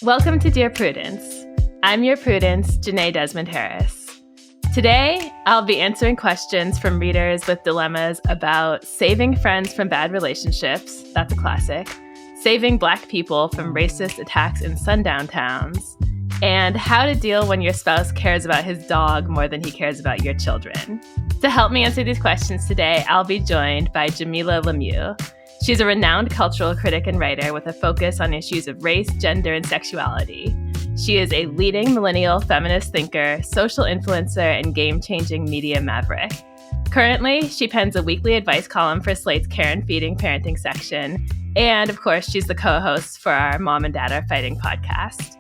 Welcome to Dear Prudence. I'm your Prudence, Jenée Desmond-Harris. Today, I'll be answering questions from readers with dilemmas about saving friends from bad relationships, that's a classic, saving Black people from racist attacks in sundown towns, and how to deal when your spouse cares about his dog more than he cares about your children. To help me answer these questions today, I'll be joined by Jamilah Lemieux. She's a renowned cultural critic and writer with a focus on issues of race, gender, and sexuality. She is a leading millennial feminist thinker, social influencer, and game-changing media maverick. Currently, she pens a weekly advice column for Slate's Care and Feeding parenting section. And of course, she's the co-host for our Mom and Dad Are Fighting podcast.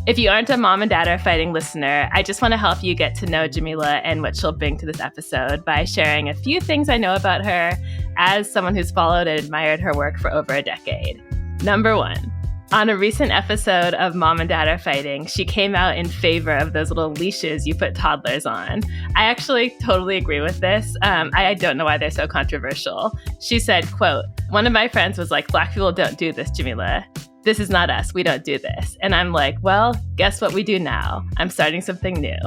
If you aren't a Mom and Dad Are Fighting listener, I just want to help you get to know Jamilah and what she'll bring to this episode by sharing a few things I know about her as someone who's followed and admired her work for over a decade. Number one, on a recent episode of Mom and Dad Are Fighting, she came out in favor of those little leashes you put toddlers on. I actually totally agree with this. I don't know why they're so controversial. She said, quote, "One of my friends was like, Black people don't do this, Jamilah. This is not us. We don't do this." And I'm like, well, guess what we do now? I'm starting something new.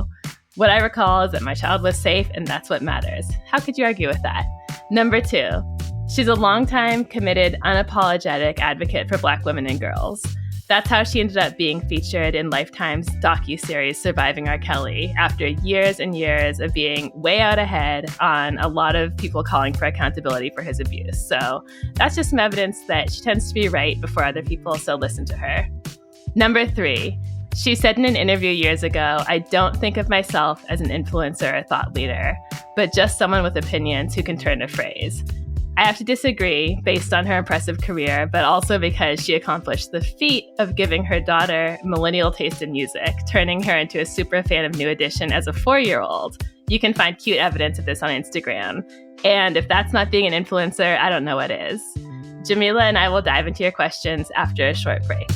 What I recall is that my child was safe, and that's what matters. How could you argue with that? Number two, she's a longtime, committed, unapologetic advocate for Black women and girls. That's how she ended up being featured in Lifetime's docuseries Surviving R. Kelly after years and years of being way out ahead on a lot of people calling for accountability for his abuse. So that's just some evidence that she tends to be right before other people, so listen to her. Number three, she said in an interview years ago, "I don't think of myself as an influencer or thought leader, but just someone with opinions who can turn a phrase." I have to disagree based on her impressive career, but also because she accomplished the feat of giving her daughter millennial taste in music, turning her into a super fan of New Edition as a 4-year-old. You can find cute evidence of this on Instagram. And if that's not being an influencer, I don't know what is. Jamilah and I will dive into your questions after a short break.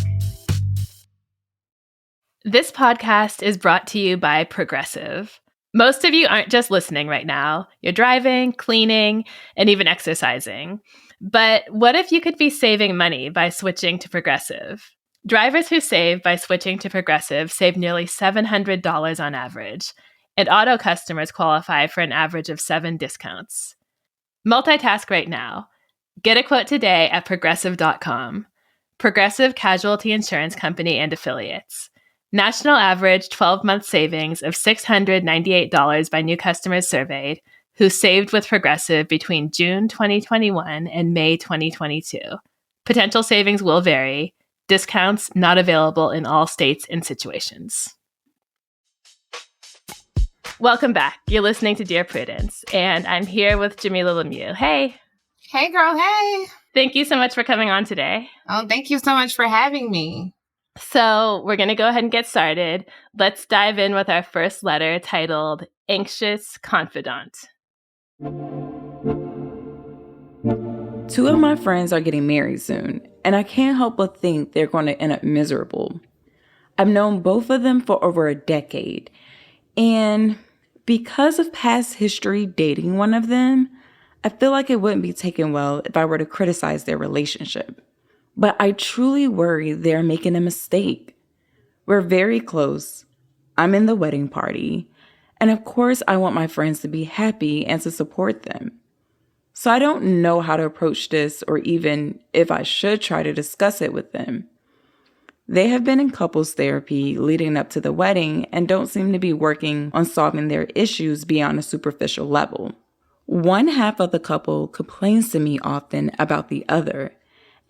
This podcast is brought to you by Progressive. Most of you aren't just listening right now. You're driving, cleaning, and even exercising. But what if you could be saving money by switching to Progressive? Drivers who save by switching to Progressive save nearly $700 on average, and auto customers qualify for an average of 7 discounts. Multitask right now. Get a quote today at Progressive.com. Progressive Casualty Insurance Company and Affiliates. National average 12-month savings of $698 by new customers surveyed who saved with Progressive between June 2021 and May 2022. Potential savings will vary. Discounts not available in all states and situations. Welcome back. You're listening to Dear Prudence, and I'm here with Jamilah Lemieux. Hey. Hey, girl. Hey. Thank you so much for coming on today. Oh, thank you so much for having me. So we're going to go ahead and get started. Let's dive in with our first letter titled Anxious Confidant. 2 of my friends are getting married soon, and I can't help but think they're going to end up miserable. I've known both of them for over a decade, and because of past history dating one of them, I feel like it wouldn't be taken well if I were to criticize their relationship. But I truly worry they're making a mistake. We're very close. I'm in the wedding party. And of course, I want my friends to be happy and to support them. So I don't know how to approach this or even if I should try to discuss it with them. They have been in couples therapy leading up to the wedding and don't seem to be working on solving their issues beyond a superficial level. One half of the couple complains to me often about the other,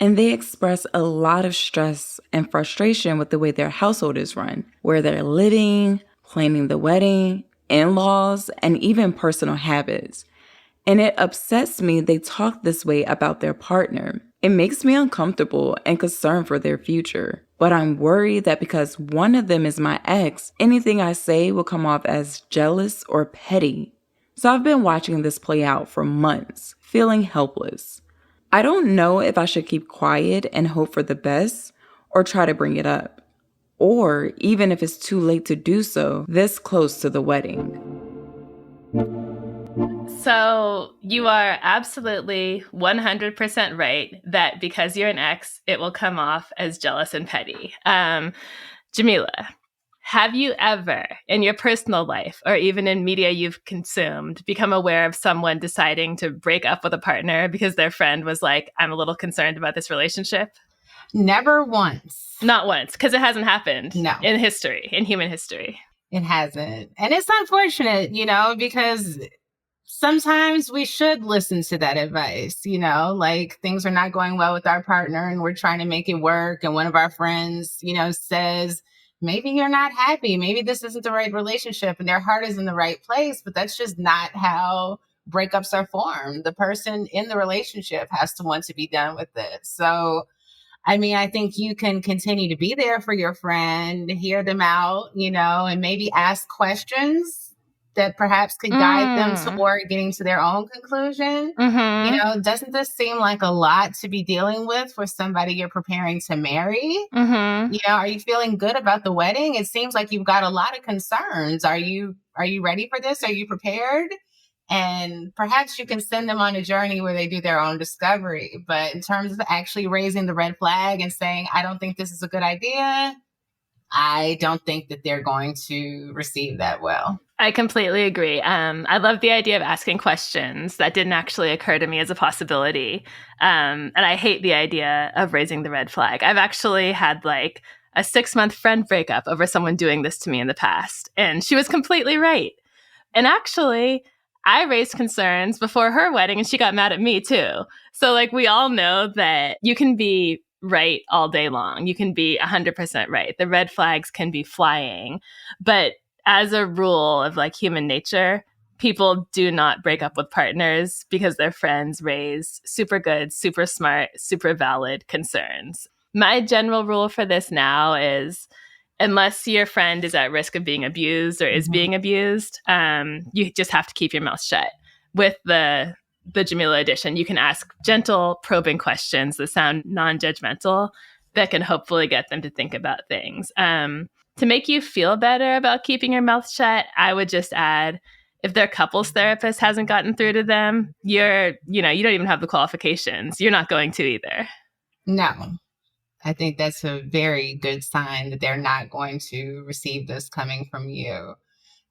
and they express a lot of stress and frustration with the way their household is run, where they're living, planning the wedding, in-laws, and even personal habits. And it upsets me they talk this way about their partner. It makes me uncomfortable and concerned for their future. But I'm worried that because one of them is my ex, anything I say will come off as jealous or petty. So I've been watching this play out for months, feeling helpless. I don't know if I should keep quiet and hope for the best or try to bring it up. Or even if it's too late to do so, this close to the wedding. So you are absolutely 100% right that because you're an ex, it will come off as jealous and petty. Jamilah, have you ever, in your personal life or even in media you've consumed, become aware of someone deciding to break up with a partner because their friend was like, I'm a little concerned about this relationship? Never once. Not once, because it hasn't happened No. in history, in human history. It hasn't. And it's unfortunate, because sometimes we should listen to that advice, like things are not going well with our partner and we're trying to make it work. And one of our friends, says, maybe you're not happy. Maybe this isn't the right relationship and their heart is in the right place. But that's just not how breakups are formed. The person in the relationship has to want to be done with it. So, I think you can continue to be there for your friend, hear them out, and maybe ask questions that perhaps could guide them toward getting to their own conclusion. Mm-hmm. Doesn't this seem like a lot to be dealing with for somebody you're preparing to marry? Mm-hmm. Are you feeling good about the wedding? It seems like you've got a lot of concerns. Are you ready for this? Are you prepared? And perhaps you can send them on a journey where they do their own discovery. But in terms of actually raising the red flag and saying, I don't think this is a good idea, I don't think that they're going to receive that well. I completely agree. I love the idea of asking questions. That didn't actually occur to me as a possibility. And I hate the idea of raising the red flag. I've actually had like a 6-month friend breakup over someone doing this to me in the past. And she was completely right. And actually, I raised concerns before her wedding and she got mad at me too. So like we all know that you can be right all day long. You can be 100% right. The red flags can be flying. But as a rule of like human nature, people do not break up with partners because their friends raise super good, super smart, super valid concerns. My general rule for this now is unless your friend is at risk of being abused or is being abused, you just have to keep your mouth shut. With the Jamilah edition, you can ask gentle, probing questions that sound non-judgmental that can hopefully get them to think about things. To make you feel better about keeping your mouth shut, I would just add, if their couples therapist hasn't gotten through to them, you don't even have the qualifications. You're not going to either. No. I think that's a very good sign that they're not going to receive this coming from you.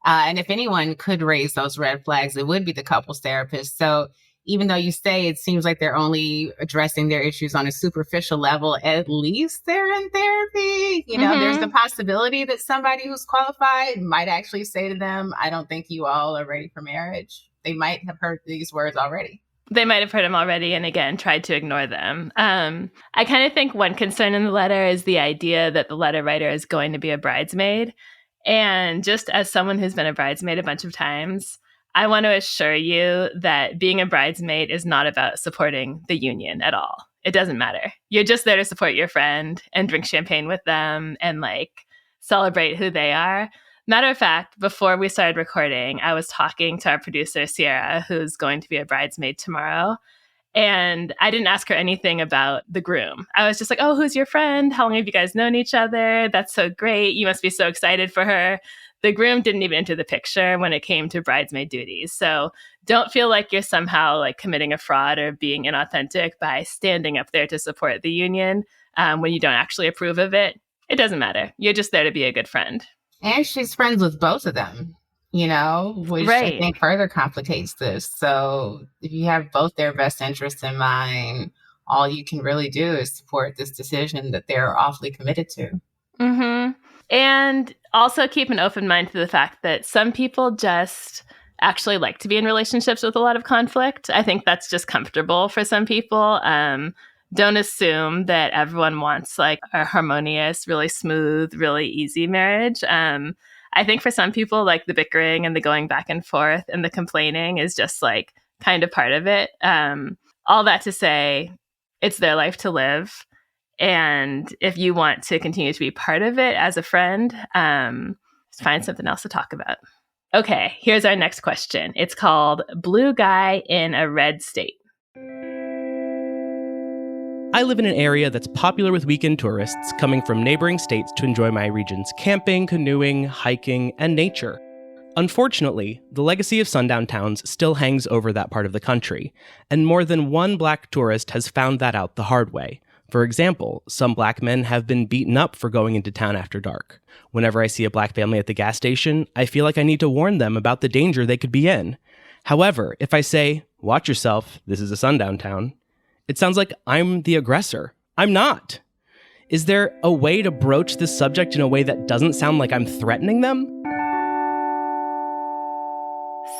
And if anyone could raise those red flags, it would be the couples therapist. So even though you say it seems like they're only addressing their issues on a superficial level, at least they're in therapy. There's the possibility that somebody who's qualified might actually say to them, I don't think you all are ready for marriage. They might have heard these words already. They might have heard them already and, again, tried to ignore them. I kind of think one concern in the letter is the idea that the letter writer is going to be a bridesmaid. And just as someone who's been a bridesmaid a bunch of times, I want to assure you that being a bridesmaid is not about supporting the union at all. It doesn't matter. You're just there to support your friend and drink champagne with them and, celebrate who they are. Matter of fact, before we started recording, I was talking to our producer, Sierra, who's going to be a bridesmaid tomorrow. And I didn't ask her anything about the groom. I was just like, oh, who's your friend? How long have you guys known each other? That's so great. You must be so excited for her. The groom didn't even enter the picture when it came to bridesmaid duties. So don't feel like you're somehow committing a fraud or being inauthentic by standing up there to support the union when you don't actually approve of it. It doesn't matter. You're just there to be a good friend. And she's friends with both of them, which right. I think further complicates this. So if you have both their best interests in mind, all you can really do is support this decision that they're awfully committed to. Mm-hmm. And also keep an open mind to the fact that some people just actually like to be in relationships with a lot of conflict. I think that's just comfortable for some people. Don't assume that everyone wants a harmonious, really smooth, really easy marriage. I think for some people, the bickering and the going back and forth and the complaining is just kind of part of it. All that to say, it's their life to live. And if you want to continue to be part of it as a friend, just find something else to talk about. Okay, here's our next question. It's called Blue Guy in a Red State. I live in an area that's popular with weekend tourists coming from neighboring states to enjoy my region's camping, canoeing, hiking, and nature. Unfortunately, the legacy of sundown towns still hangs over that part of the country, and more than one Black tourist has found that out the hard way. For example, some Black men have been beaten up for going into town after dark. Whenever I see a Black family at the gas station, I feel like I need to warn them about the danger they could be in. However, if I say, "Watch yourself, this is a sundown town," it sounds like I'm the aggressor. I'm not. Is there a way to broach this subject in a way that doesn't sound like I'm threatening them?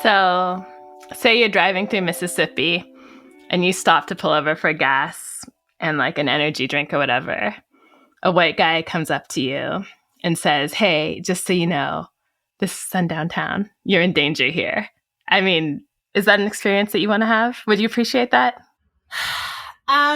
So, say you're driving through Mississippi and you stop to pull over for gas and like an energy drink or whatever. A white guy comes up to you and says, "Hey, just so you know, this is sundown town. You're in danger here." I mean, is that an experience that you want to have? Would you appreciate that?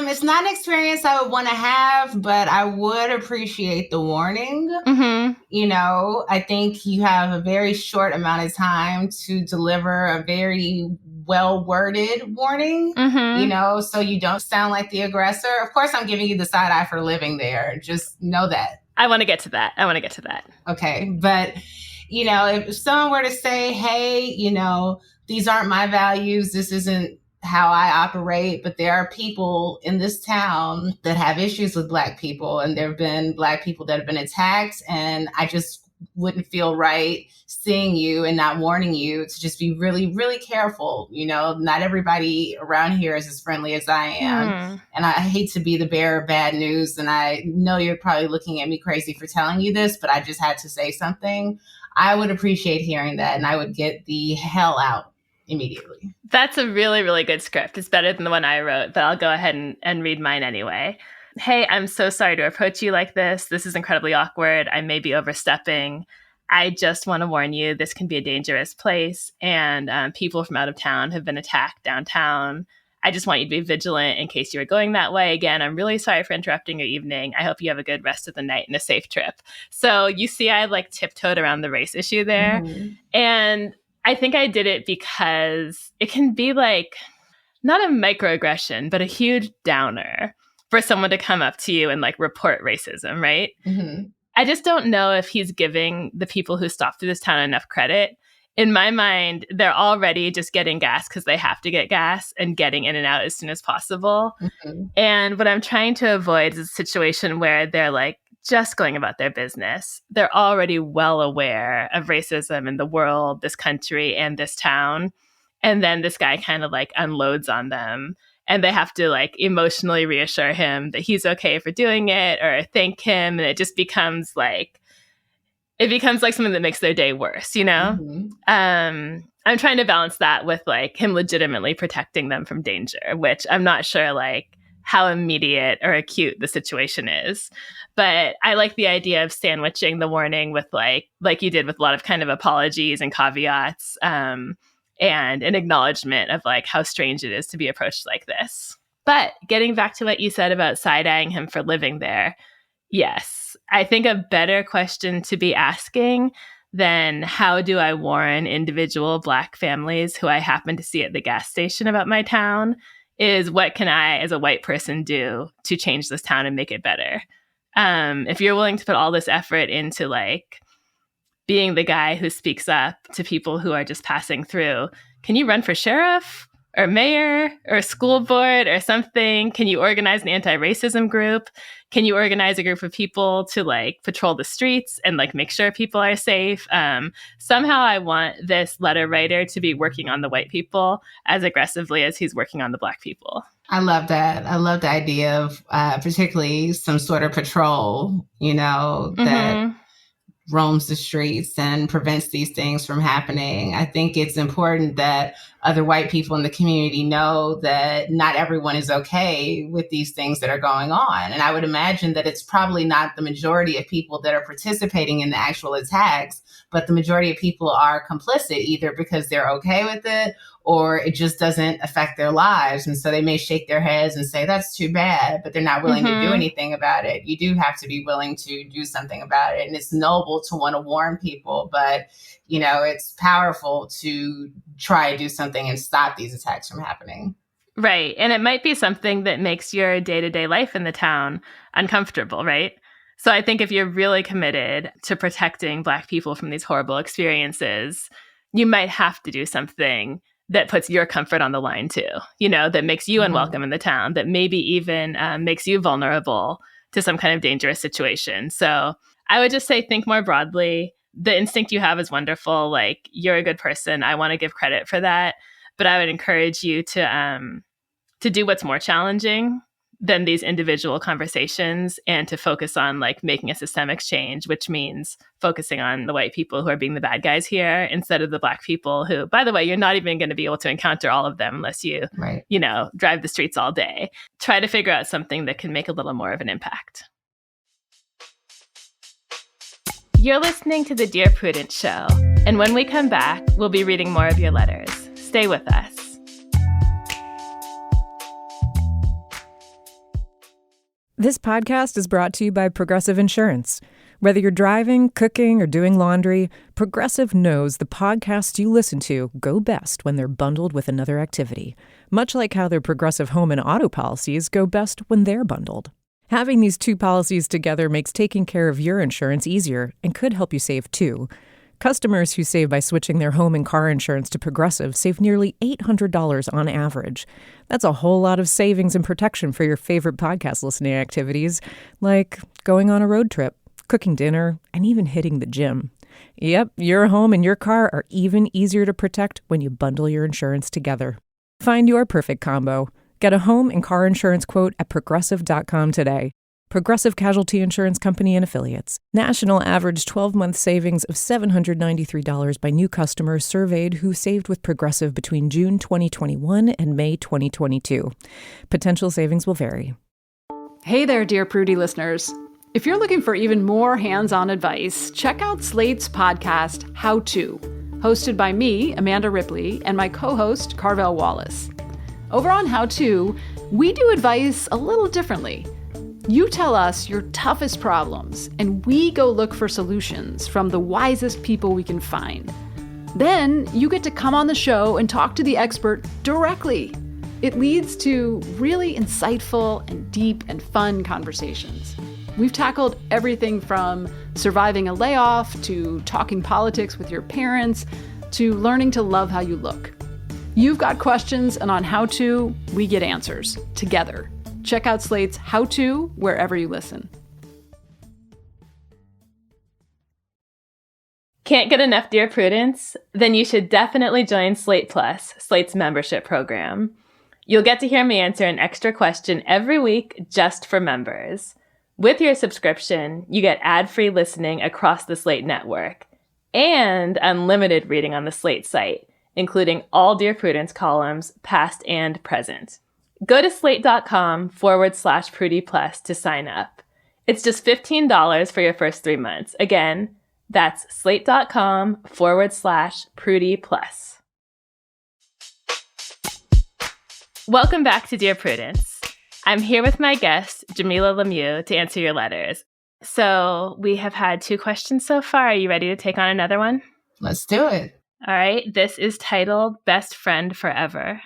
It's not an experience I would want to have, but I would appreciate the warning. Mm-hmm. You know, I think you have a very short amount of time to deliver a very well-worded warning, you know, so you don't sound like the aggressor. Of course, I'm giving you the side eye for living there. Just know that. I want to get to that. Okay. But, you know, if someone were to say, "Hey, you know, these aren't my values. This isn't how I operate, but there are people in this town that have issues with Black people, and there have been Black people that have been attacked, and I just wouldn't feel right seeing you and not warning you to just be really, really careful. You know, not everybody around here is as friendly as I am. And I hate to be the bearer of bad news. And I know you're probably looking at me crazy for telling you this, but I just had to say something." I would appreciate hearing that, and I would get the hell out immediately. That's a really, really good script. It's better than the one I wrote, but I'll go ahead and read mine anyway. "Hey, I'm so sorry to approach you like this. This is incredibly awkward. I may be overstepping. I just want to warn you, this can be a dangerous place, and people from out of town have been attacked downtown. I just want you to be vigilant in case you were going that way. Again, I'm really sorry for interrupting your evening. I hope you have a good rest of the night and a safe trip." So you see, I like tiptoed around the race issue there. And I think I did it because it can be like, not a microaggression, but a huge downer for someone to come up to you and like report racism, right? I just don't know if he's giving the people who stopped through this town enough credit. In my mind, they're already just getting gas because they have to get gas and getting in and out as soon as possible. And what I'm trying to avoid is a situation where they're like just going about their business. They're already well aware of racism in the world, this country, and this town. And then this guy kind of like unloads on them. And they have to like emotionally reassure him that he's okay for doing it or thank him. And it just becomes like, something that makes their day worse, you know? I'm trying to balance that with like him legitimately protecting them from danger, which I'm not sure like how immediate or acute the situation is. But I like the idea of sandwiching the warning with like you did with a lot of kind of apologies and caveats, and an acknowledgement of like how strange it is to be approached like this. But getting back to what you said about side-eyeing him for living there, yes, I think a better question to be asking than how do I warn individual Black families who I happen to see at the gas station about my town is what can I as a white person do to change this town and make it better? If you're willing to put all this effort into like being the guy who speaks up to people who are just passing through, can you run for sheriff or mayor or school board or something? Can you organize an anti-racism group? Can you organize a group of people to like patrol the streets and like make sure people are safe? Somehow I want this letter writer to be working on the white people as aggressively as he's working on the Black people. I love that. I love the idea of particularly some sort of patrol, you know, that roams the streets and prevents these things from happening. I think it's important that other white people in the community know that not everyone is okay with these things that are going on. And I would imagine that it's probably not the majority of people that are participating in the actual attacks, but the majority of people are complicit either because they're okay with it or it just doesn't affect their lives. And so they may shake their heads and say, that's too bad, but they're not willing to do anything about it. You do have to be willing to do something about it. And it's noble to want to warn people, but, you know, it's powerful to try to do something and stop these attacks from happening. Right. And it might be something that makes your day-to-day life in the town uncomfortable, right? So I think if you're really committed to protecting Black people from these horrible experiences, you might have to do something that puts your comfort on the line too, that makes you unwelcome in the town, that maybe even makes you vulnerable to some kind of dangerous situation. So I would just say, think more broadly. The instinct you have is wonderful. Like, you're a good person. I want to give credit for that. But I would encourage you to do what's more challenging than these individual conversations, and to focus on like making a systemic change, which means focusing on the white people who are being the bad guys here instead of the Black people who, by the way, you're not even going to be able to encounter all of them unless you, drive the streets all day. Try to figure out something that can make a little more of an impact. You're listening to the Dear Prudence Show, and when we come back, we'll be reading more of your letters. Stay with us. This podcast is brought to you by Progressive Insurance. Whether you're driving, cooking, or doing laundry, Progressive knows the podcasts you listen to go best when they're bundled with another activity, much like how their Progressive home and auto policies go best when they're bundled. Having these two policies together makes taking care of your insurance easier and could help you save too. Customers who save by switching their home and car insurance to Progressive save nearly $800 on average. That's a whole lot of savings and protection for your favorite podcast listening activities, like going on a road trip, cooking dinner, and even hitting the gym. Yep, your home and your car are even easier to protect when you bundle your insurance together. Find your perfect combo. Get a home and car insurance quote at Progressive.com today. Progressive Casualty Insurance Company and Affiliates. National average 12-month savings of $793 by new customers surveyed who saved with Progressive between June 2021 and May 2022. Potential savings will vary. Hey there, Dear Prudie listeners. If you're looking for even more hands-on advice, check out Slate's podcast, How To, hosted by me, Amanda Ripley, and my co-host, Carvel Wallace. Over on How To, we do advice a little differently. You tell us your toughest problems, and we go look for solutions from the wisest people we can find. Then you get to come on the show and talk to the expert directly. It leads to really insightful and deep and fun conversations. We've tackled everything from surviving a layoff to talking politics with your parents to learning to love how you look. You've got questions, and on How To, we get answers together. Check out Slate's How To wherever you listen. Can't get enough Dear Prudence? Then you should definitely join Slate Plus, Slate's membership program. You'll get to hear me answer an extra question every week just for members. With your subscription, you get ad-free listening across the Slate network and unlimited reading on the Slate site, including all Dear Prudence columns, past and present. Go to slate.com/Prudie Plus to sign up. It's just $15 for your first 3 months. Again, that's slate.com/Prudie Plus. Welcome back to Dear Prudence. I'm here with my guest, Jamilah Lemieux, to answer your letters. So we have had 2 questions so far. Are you ready to take on another one? Let's do it. All right. This is titled Best Friend Forever.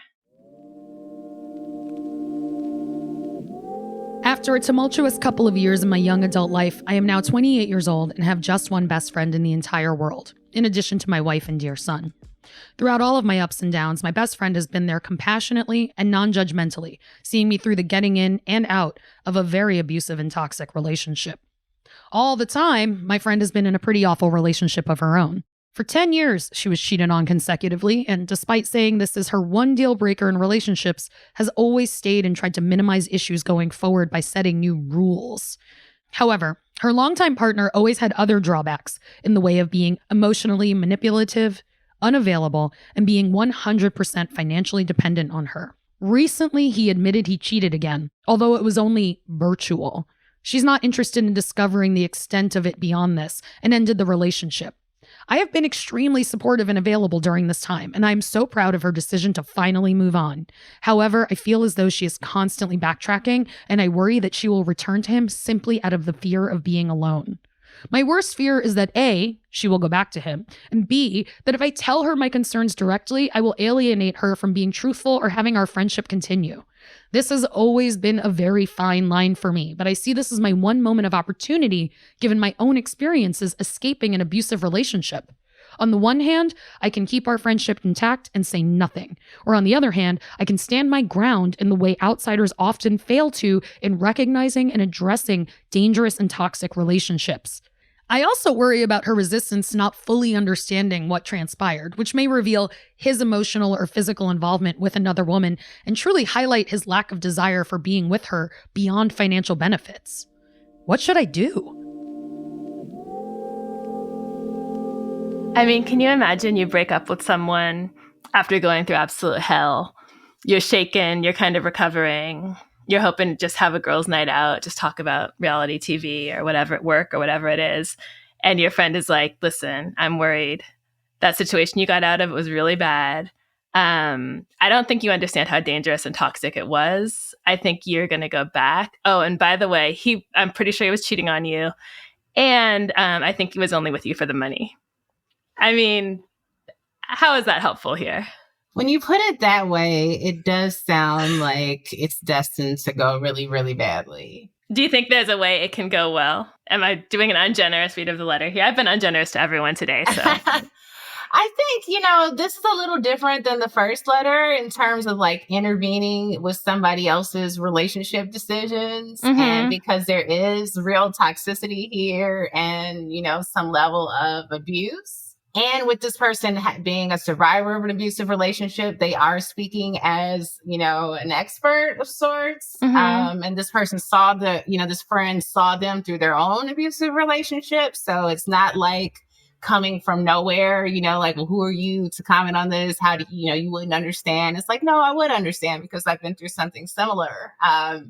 After a tumultuous couple of years in my young adult life, I am now 28 years old and have just one best friend in the entire world, in addition to my wife and dear son. Throughout all of my ups and downs, my best friend has been there compassionately and non-judgmentally, seeing me through the getting in and out of a very abusive and toxic relationship. All the time, my friend has been in a pretty awful relationship of her own. For 10 years, she was cheated on consecutively, and despite saying this is her one deal breaker in relationships, has always stayed and tried to minimize issues going forward by setting new rules. However, her longtime partner always had other drawbacks in the way of being emotionally manipulative, unavailable, and being 100% financially dependent on her. Recently, he admitted he cheated again, although it was only virtual. She's not interested in discovering the extent of it beyond this and ended the relationship. I have been extremely supportive and available during this time, and I'm so proud of her decision to finally move on. However, I feel as though she is constantly backtracking, and I worry that she will return to him simply out of the fear of being alone. My worst fear is that A, she will go back to him, and B, that if I tell her my concerns directly, I will alienate her from being truthful or having our friendship continue. This has always been a very fine line for me, but I see this as my one moment of opportunity given my own experiences escaping an abusive relationship. On the one hand, I can keep our friendship intact and say nothing. Or on the other hand, I can stand my ground in the way outsiders often fail to in recognizing and addressing dangerous and toxic relationships. I also worry about her resistance to not fully understanding what transpired, which may reveal his emotional or physical involvement with another woman and truly highlight his lack of desire for being with her beyond financial benefits. What should I do? I mean, can you imagine you break up with someone after going through absolute hell? You're shaken, you're kind of recovering. You're hoping to just have a girls' night out, just talk about reality TV or whatever at work or whatever it is. And your friend is like, listen, I'm worried. That situation you got out of was really bad. I don't think you understand how dangerous and toxic it was. I think you're going to go back. Oh, and by the way, I'm pretty sure he was cheating on you. And I think he was only with you for the money. I mean, how is that helpful here? When you put it that way, it does sound like it's destined to go really, really badly. Do you think there's a way it can go well? Am I doing an ungenerous read of the letter here? I've been ungenerous to everyone today, so. I think, this is a little different than the first letter in terms of like intervening with somebody else's relationship decisions. Mm-hmm. And because there is real toxicity here and, some level of abuse. And with this person being a survivor of an abusive relationship, they are speaking as, an expert of sorts. Mm-hmm. And this person saw this friend saw them through their own abusive relationship. So it's not like coming from nowhere, like, well, who are you to comment on this? How do you wouldn't understand? It's like, no, I would understand because I've been through something similar. I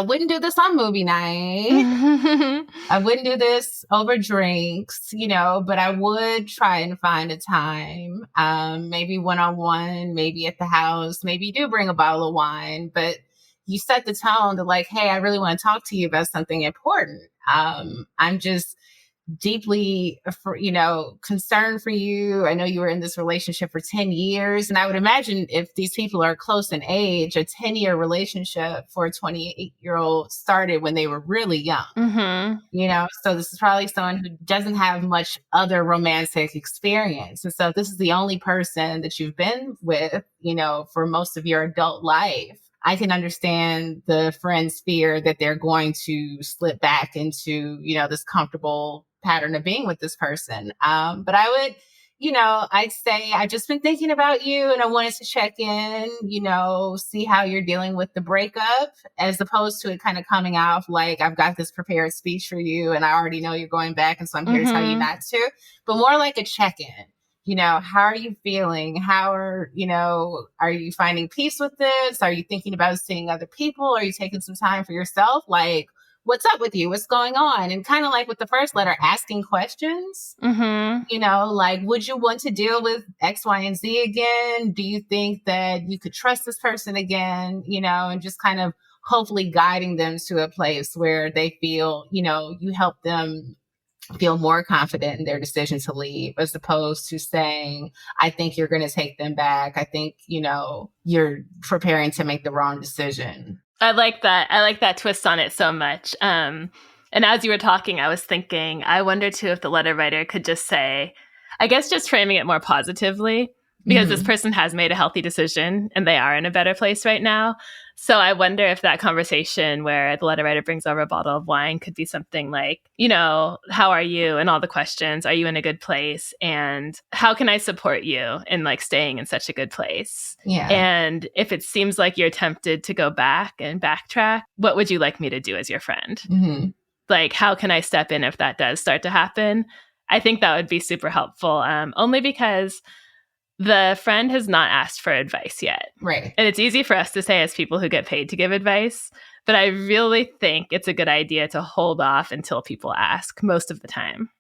wouldn't do this on movie night. I wouldn't do this over drinks, but I would try and find a time, maybe one-on-one, maybe at the house, maybe you do bring a bottle of wine, but you set the tone to like, hey, I really want to talk to you about something important. I'm just deeply, concerned for you. I know you were in this relationship for 10 years. And I would imagine if these people are close in age, a 10-year relationship for a 28-year-old started when they were really young. Mm-hmm. So this is probably someone who doesn't have much other romantic experience. And so if this is the only person that you've been with, for most of your adult life, I can understand the friend's fear that they're going to slip back into, this comfortable pattern of being with this person. But I would, I'd say I've just been thinking about you and I wanted to check in, see how you're dealing with the breakup as opposed to it kind of coming off like I've got this prepared speech for you and I already know you're going back and so I'm here to tell you not to, but more like a check-in. How are you feeling? How are you finding peace with this? Are you thinking about seeing other people? Are you taking some time for yourself? Like, what's up with you? What's going on? And kind of like with the first letter, asking questions, like, would you want to deal with X, Y, and Z again? Do you think that you could trust this person again? And just kind of hopefully guiding them to a place where they feel, you help them feel more confident in their decision to leave as opposed to saying, I think you're going to take them back. I think, you're preparing to make the wrong decision. I like that. I like that twist on it so much. And as you were talking, I was thinking, I wonder too if the letter writer could just say, I guess just framing it more positively, because this person has made a healthy decision and they are in a better place right now. So I wonder if that conversation where the letter writer brings over a bottle of wine could be something like, how are you? And all the questions, are you in a good place? And how can I support you in like staying in such a good place? Yeah. And if it seems like you're tempted to go back and backtrack, what would you like me to do as your friend? Mm-hmm. Like, how can I step in if that does start to happen? I think that would be super helpful, only because the friend has not asked for advice yet. Right. And it's easy for us to say as people who get paid to give advice, but I really think it's a good idea to hold off until people ask most of the time.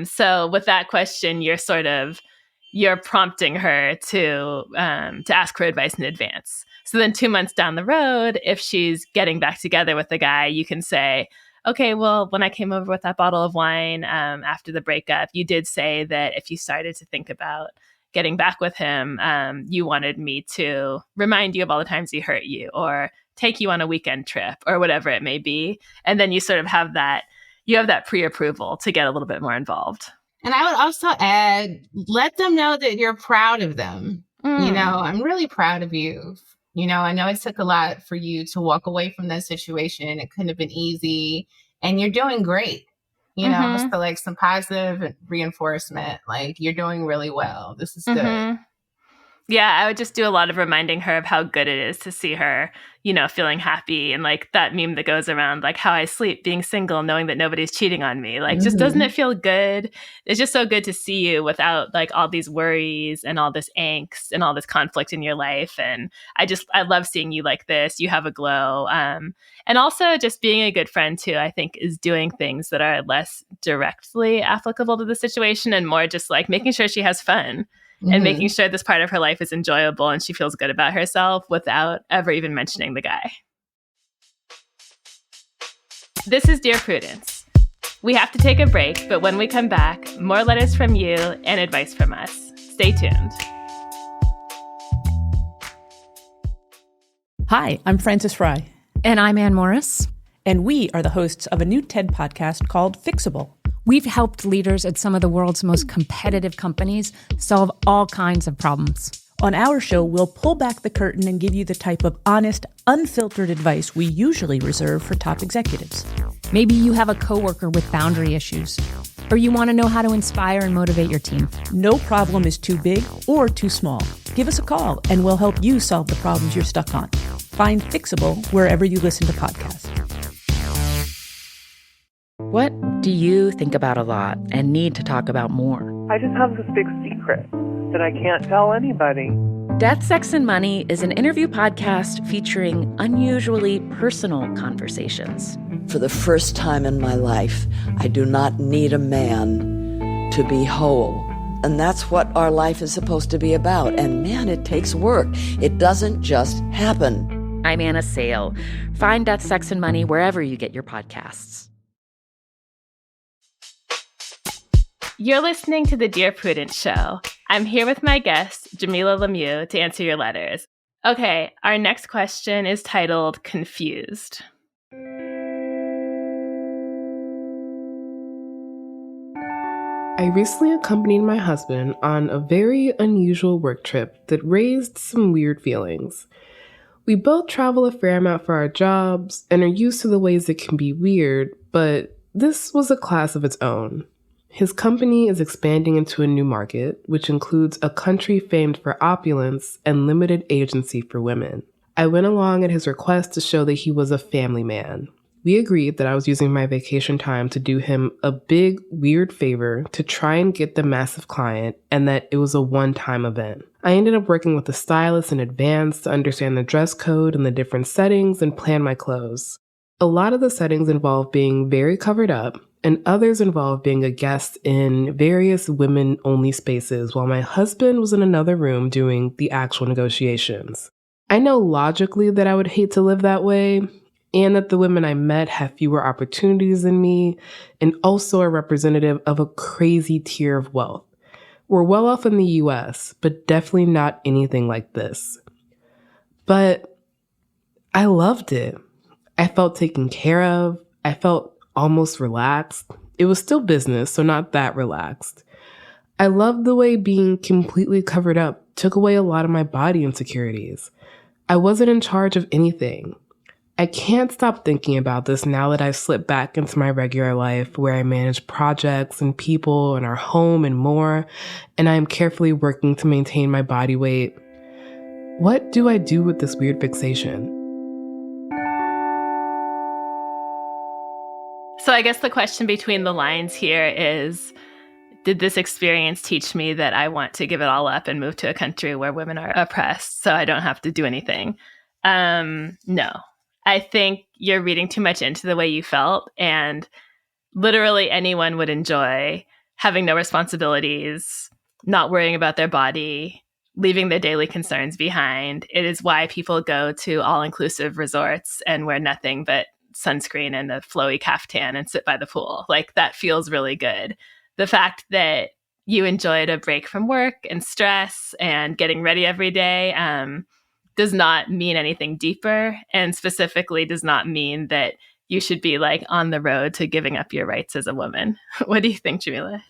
So with that question, you're prompting her to ask for advice in advance. So then 2 months down the road, if she's getting back together with the guy, you can say, okay, well, when I came over with that bottle of wine after the breakup, you did say that if you started to think about getting back with him, you wanted me to remind you of all the times he hurt you or take you on a weekend trip or whatever it may be. And then you sort of have that pre-approval to get a little bit more involved. And I would also add, let them know that you're proud of them. You know, I'm really proud of you. You know, I know it took a lot for you to walk away from that situation. It couldn't have been easy. And you're doing great. You know, so like some positive reinforcement, like you're doing really well. This is good. Yeah, I would just do a lot of reminding her of how good it is to see her, you know, feeling happy. And like that meme that goes around, like how I sleep being single, knowing that nobody's cheating on me. Like, just doesn't it feel good? It's just so good to see you without like all these worries and all this angst and all this conflict in your life. And I love seeing you like this. You have a glow. And also just being a good friend too, I think is doing things that are less directly applicable to the situation and more just like making sure she has fun. And making sure this part of her life is enjoyable and she feels good about herself without ever even mentioning the guy. This is Dear Prudence. We have to take a break, but when we come back, more letters from you and advice from us. Stay tuned. Hi, I'm Frances Fry. And I'm Ann Morris. And we are the hosts of a new TED podcast called Fixable. We've helped leaders at some of the world's most competitive companies solve all kinds of problems. On our show, we'll pull back the curtain and give you the type of honest, unfiltered advice we usually reserve for top executives. Maybe you have a coworker with boundary issues, or you want to know how to inspire and motivate your team. No problem is too big or too small. Give us a call and we'll help you solve the problems you're stuck on. Find Fixable wherever you listen to podcasts. What do you think about a lot and need to talk about more? I just have this big secret that I can't tell anybody. Death, Sex, and Money is an interview podcast featuring unusually personal conversations. For the first time in my life, I do not need a man to be whole. And that's what our life is supposed to be about. And man, it takes work. It doesn't just happen. I'm Anna Sale. Find Death, Sex, and Money wherever you get your podcasts. You're listening to the Dear Prudence Show. I'm here with my guest, Jamilah Lemieux, to answer your letters. Okay, our next question is titled Confused. I recently accompanied my husband on a very unusual work trip that raised some weird feelings. We both travel a fair amount for our jobs and are used to the ways it can be weird, but this was a class of its own. His company is expanding into a new market, which includes a country famed for opulence and limited agency for women. I went along at his request to show that he was a family man. We agreed that I was using my vacation time to do him a big, weird favor to try and get the massive client, and that it was a one-time event. I ended up working with a stylist in advance to understand the dress code and the different settings and plan my clothes. A lot of the settings involve being very covered up, and others involve being a guest in various women-only spaces while my husband was in another room doing the actual negotiations. I know logically that I would hate to live that way, and that the women I met have fewer opportunities than me, and also are representative of a crazy tier of wealth. We're well off in the US, but definitely not anything like this. But I loved it. I felt taken care of. I felt almost relaxed. It was still business, so not that relaxed. I loved the way being completely covered up took away a lot of my body insecurities. I wasn't in charge of anything. I can't stop thinking about this now that I've slipped back into my regular life where I manage projects and people and our home and more, and I am carefully working to maintain my body weight. What do I do with this weird fixation? So I guess the question between the lines here is, did this experience teach me that I want to give it all up and move to a country where women are oppressed so I don't have to do anything? No. I think you're reading too much into the way you felt, and literally anyone would enjoy having no responsibilities, not worrying about their body, leaving their daily concerns behind. It is why people go to all-inclusive resorts and wear nothing but sunscreen and a flowy caftan and sit by the pool. Like, that feels really good. The fact that you enjoyed a break from work and stress and getting ready every day does not mean anything deeper, and specifically does not mean that you should be like on the road to giving up your rights as a woman. What do you think, Jamilah?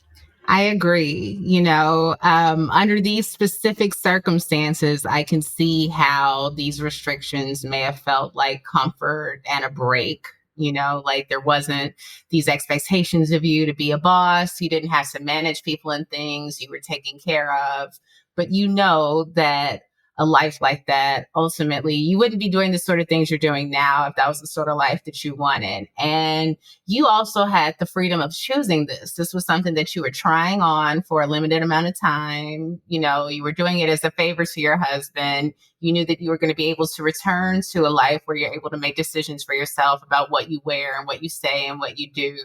I agree. Under these specific circumstances, I can see how these restrictions may have felt like comfort and a break. Like there wasn't these expectations of you to be a boss. You didn't have to manage people and things. You were taken care of. But that a life like that, ultimately, you wouldn't be doing the sort of things you're doing now if that was the sort of life that you wanted. And you also had the freedom of choosing this. This was something that you were trying on for a limited amount of time. You were doing it as a favor to your husband. You knew that you were going to be able to return to a life where you're able to make decisions for yourself about what you wear and what you say and what you do.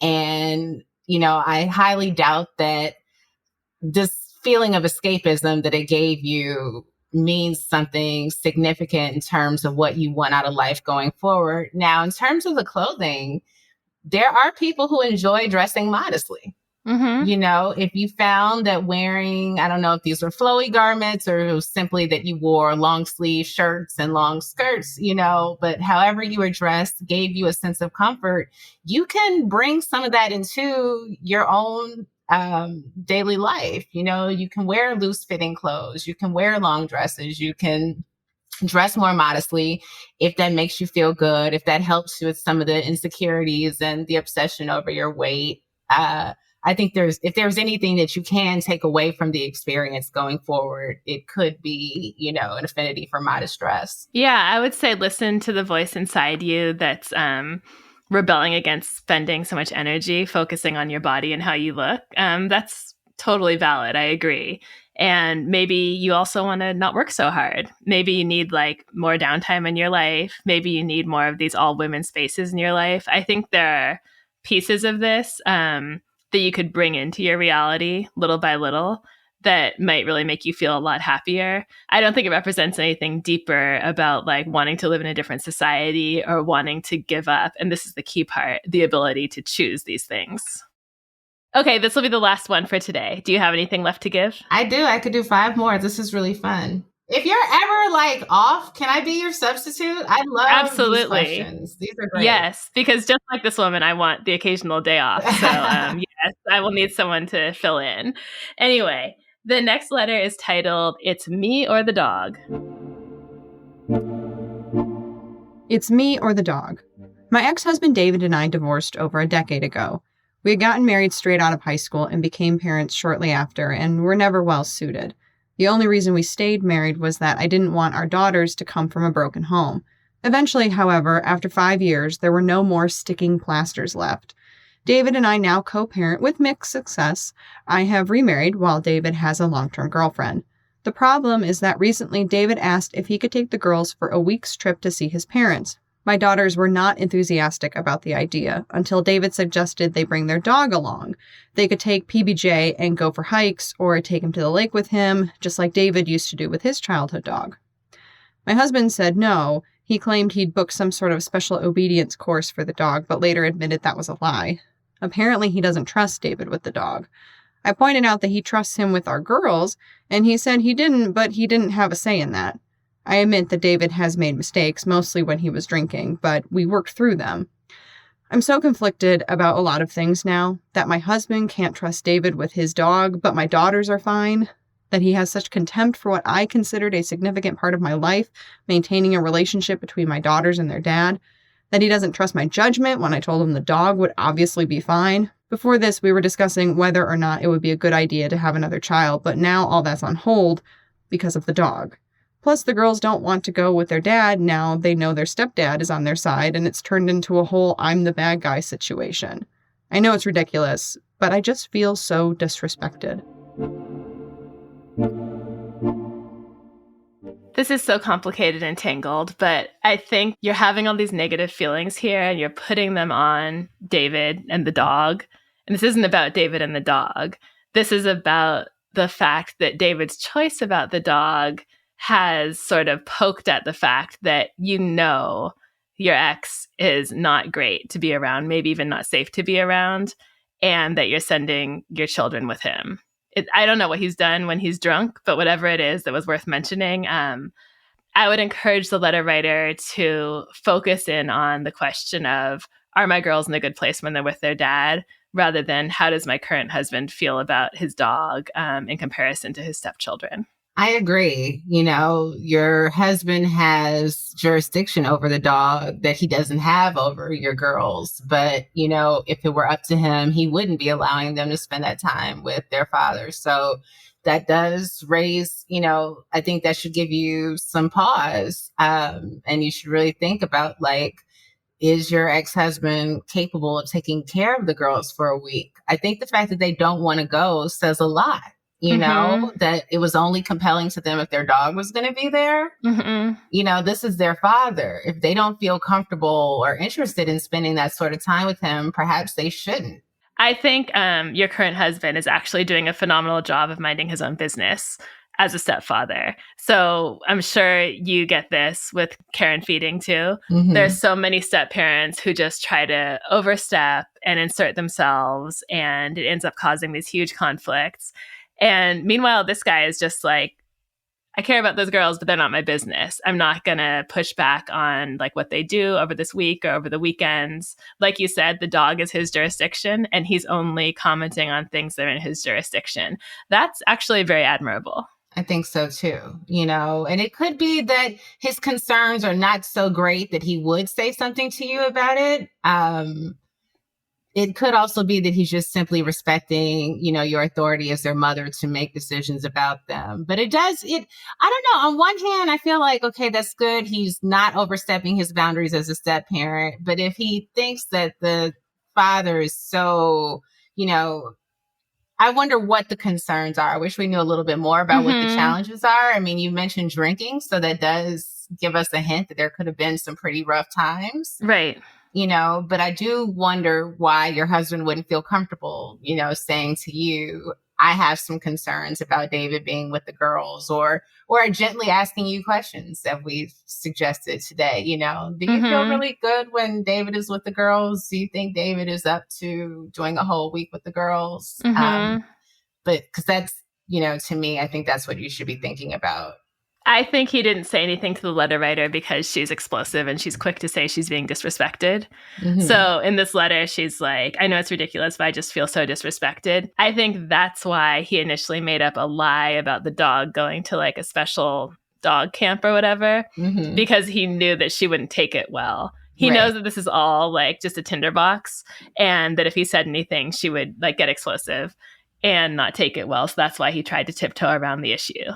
And, I highly doubt that this feeling of escapism that it gave you means something significant in terms of what you want out of life going forward. Now, in terms of the clothing, there are people who enjoy dressing modestly. Mm-hmm. If you found that wearing, I don't know if these were flowy garments or it was simply that you wore long sleeve shirts and long skirts, but however you were dressed gave you a sense of comfort, you can bring some of that into your own daily life. You can wear loose fitting clothes, you can wear long dresses, you can dress more modestly if that makes you feel good, if that helps you with some of the insecurities and the obsession over your weight. I think if there's anything that you can take away from the experience going forward, it could be, an affinity for modest dress. Yeah, I would say listen to the voice inside you that's rebelling against spending so much energy focusing on your body and how you look. That's totally valid. I agree. And maybe you also want to not work so hard. Maybe you need like more downtime in your life. Maybe you need more of these all women spaces in your life. I think there are pieces of this that you could bring into your reality little by little that might really make you feel a lot happier. I don't think it represents anything deeper about like wanting to live in a different society or wanting to give up. And this is the key part, the ability to choose these things. Okay, this will be the last one for today. Do you have anything left to give? I do. I could do 5 more. This is really fun. If you're ever like off, can I be your substitute? I love these questions. These are great. Yes, because just like this woman, I want the occasional day off. So yes, I will need someone to fill in. Anyway, the next letter is titled, It's Me or the Dog. It's me or the dog. My ex-husband David and I divorced over a decade ago. We had gotten married straight out of high school and became parents shortly after, and were never well suited. The only reason we stayed married was that I didn't want our daughters to come from a broken home. Eventually, however, after 5 years, there were no more sticking plasters left. David and I now co-parent with mixed success. I have remarried while David has a long-term girlfriend. The problem is that recently David asked if he could take the girls for a week's trip to see his parents. My daughters were not enthusiastic about the idea until David suggested they bring their dog along. They could take PBJ and go for hikes or take him to the lake with him, just like David used to do with his childhood dog. My husband said no. He claimed he'd booked some sort of special obedience course for the dog, but later admitted that was a lie. Apparently, he doesn't trust David with the dog. I pointed out that he trusts him with our girls, and he said he didn't, but he didn't have a say in that. I admit that David has made mistakes, mostly when he was drinking, but we worked through them. I'm so conflicted about a lot of things now, that my husband can't trust David with his dog, but my daughters are fine, that he has such contempt for what I considered a significant part of my life, maintaining a relationship between my daughters and their dad, that he doesn't trust my judgment when I told him the dog would obviously be fine. Before this, we were discussing whether or not it would be a good idea to have another child, but now all that's on hold because of the dog. Plus, the girls don't want to go with their dad now they know their stepdad is on their side, and it's turned into a whole I'm the bad guy situation. I know it's ridiculous, but I just feel so disrespected. This is so complicated and tangled, but I think you're having all these negative feelings here and you're putting them on David and the dog. And this isn't about David and the dog. This is about the fact that David's choice about the dog has sort of poked at the fact that your ex is not great to be around, maybe even not safe to be around, and that you're sending your children with him. I don't know what he's done when he's drunk, but whatever it is that was worth mentioning, I would encourage the letter writer to focus in on the question of, are my girls in a good place when they're with their dad, rather than how does my current husband feel about his dog in comparison to his stepchildren. I agree. You know, your husband has jurisdiction over the dog that he doesn't have over your girls. But, you know, if it were up to him, he wouldn't be allowing them to spend that time with their father. So that does raise, you know, I think that should give you some pause. And you should really think about, like, is your ex-husband capable of taking care of the girls for a week? I think the fact that they don't want to go says a lot. You know, that it was only compelling to them if their dog was going to be there. You know, this is their father. If they don't feel comfortable or interested in spending that sort of time with him, perhaps they shouldn't. I think your current husband is actually doing a phenomenal job of minding his own business as a stepfather. So I'm sure you get this with care and feeding too. There's so many step parents who just try to overstep and insert themselves, and it ends up causing these huge conflicts. And meanwhile, this guy is just like, I care about those girls, but they're not my business. I'm not going to push back on like what they do over this week or over the weekends. Like you said, the dog is his jurisdiction, and he's only commenting on things that are in his jurisdiction. That's actually very admirable. I think so too, you know, and it could be that his concerns are not so great that he would say something to you about it. It could also be that he's just simply respecting, you know, your authority as their mother to make decisions about them. But I don't know. On one hand, I feel like, okay, that's good. He's not overstepping his boundaries as a step parent. But if he thinks that the father is so, you know, I wonder what the concerns are. I wish we knew a little bit more about what the challenges are. I mean, you mentioned drinking, so that does give us a hint that there could have been some pretty rough times. Right. You know, but I do wonder why your husband wouldn't feel comfortable, you know, saying to you, I have some concerns about David being with the girls, or gently asking you questions that we've suggested today. You know, do you feel really good when David is with the girls? Do you think David is up to doing a whole week with the girls? But because that's, you know, to me, I think that's what you should be thinking about. I think he didn't say anything to the letter writer because she's explosive and she's quick to say she's being disrespected. So in this letter, she's like, I know it's ridiculous, but I just feel so disrespected. I think that's why he initially made up a lie about the dog going to like a special dog camp or whatever, because he knew that she wouldn't take it well. He knows that this is all like just a tinderbox, and that if he said anything, she would like get explosive and not take it well. So that's why he tried to tiptoe around the issue.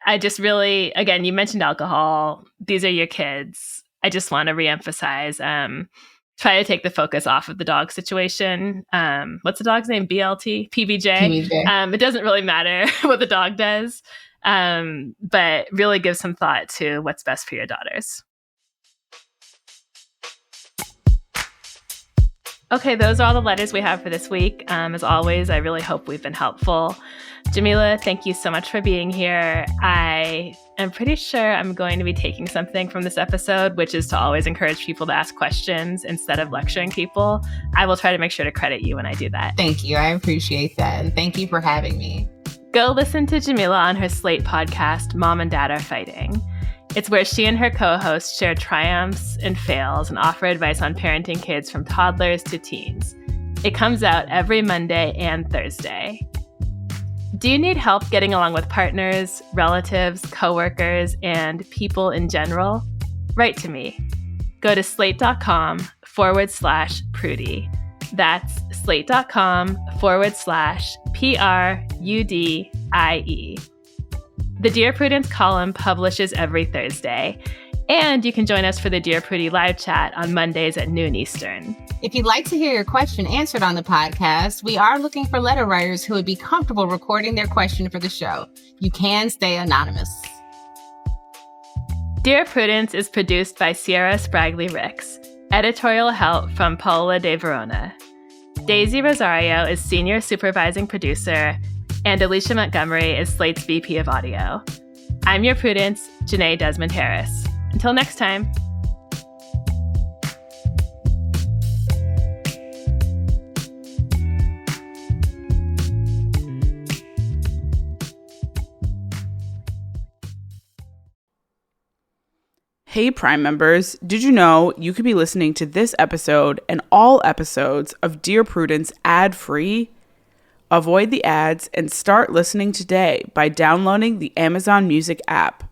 I just really, again, you mentioned alcohol. These are your kids. I just want to reemphasize, try to take the focus off of the dog situation. What's the dog's name? BLT? PBJ? It doesn't really matter what the dog does, but really give some thought to what's best for your daughters. Okay, those are all the letters we have for this week. As always, I really hope we've been helpful. Jamilah, thank you so much for being here. I am pretty sure I'm going to be taking something from this episode, which is to always encourage people to ask questions instead of lecturing people. I will try to make sure to credit you when I do that. Thank you. I appreciate that. And thank you for having me. Go listen to Jamilah on her Slate podcast, Mom and Dad Are Fighting. It's where she and her co-hosts share triumphs and fails and offer advice on parenting kids from toddlers to teens. It comes out every Monday and Thursday. Do you need help getting along with partners, relatives, coworkers, and people in general? Write to me. Go to slate.com/Prudie. That's slate.com/PRUDIE. The Dear Prudence column publishes every Thursday, and you can join us for the Dear Prudie live chat on Mondays at noon Eastern. If you'd like to hear your question answered on the podcast, we are looking for letter writers who would be comfortable recording their question for the show. You can stay anonymous. Dear Prudence is produced by Sierra Spragley Ricks. Editorial help from Paola De Verona. Daisy Rosario is senior supervising producer, and Alicia Montgomery is Slate's VP of Audio. I'm your Prudence, Jenée Desmond-Harris. Until next time. Hey Prime members, did you know you could be listening to this episode and all episodes of Dear Prudence ad-free? Avoid the ads and start listening today by downloading the Amazon Music app.